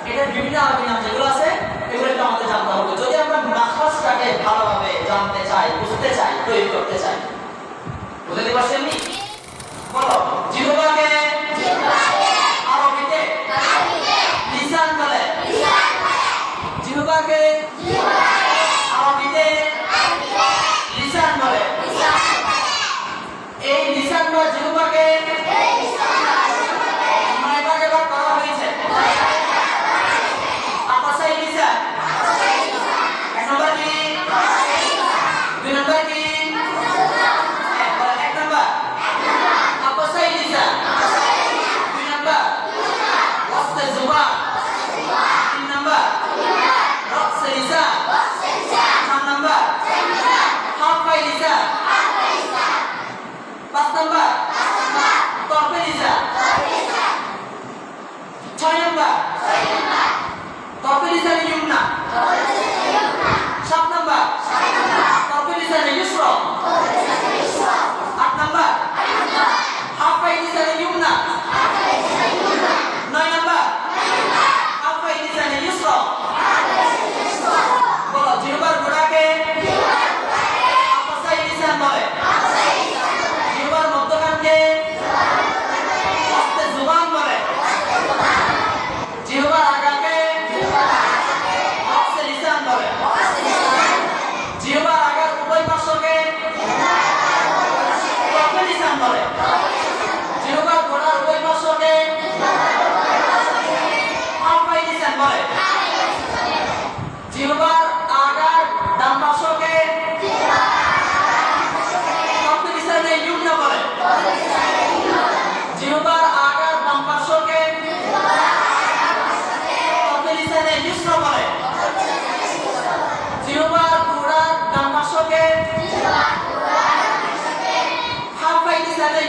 এটার বিভিন্ন আরবি নাম যেগুলো আছে এগুলো একটু আমাদের জানতে হবে যদি আমরা মাখরাজটাকে ভালোভাবে জানতে চাই, বুঝতে চাই, প্রয়োগ করতে চাই। বুঝতে পারছেন নি? বলো জিহ্বাকে আরবিতে লিসান বলে। জিহ্বাকে আরবিতে লিসান বলে। এই লিসান বা জিহ্বাকে নয় ভাগে ভাগ করা হয়েছে। আকাশাই লিসান এক নম্বর কি, দুই নম্বর কি, এক নম্বর আকাশাই লিসান, দুই নম্বর ওয়াসতে জুবান, তিন নম্বর রক্সে লিসান, চার নম্বর হাফাই লিসান, পাঁচ নম্বর তরফে লিসান, ছয় নম্বর তরফে লিসানে ইউমনা, সাত নম্বর তরফে লিসানে ইউসরা, আট নম্বর হাফাই লিসানে ইউমনা, নয় নম্বর হাফাই লিসানে ইউসরা। বলো জিহ্বার গোড়াকে আকাশাই লিসান বলে। জিহ্বার মধ্যখানকে ওয়াসতে জুবান বলে। জিহ্বার আগাকে রক্সে লিসান বলে। জিহ্বার আগার উভয় পার্শ্বকে তরফে লিসান বলে। জিহ্বার গোড়ার উভয় পার্শ্বকে হাফাই লিসান বলে। জিহ্বার আগার ডান পার্শ্বকে তরফে লিসানে ইউমনা বলে। জিহ্বার আগার বাম পার্শ্বকে তরফে লিসানে ইউসরা বলে। জিহ্বার গোড়ার ডান পার্শ্বকে হাফাই লিসানে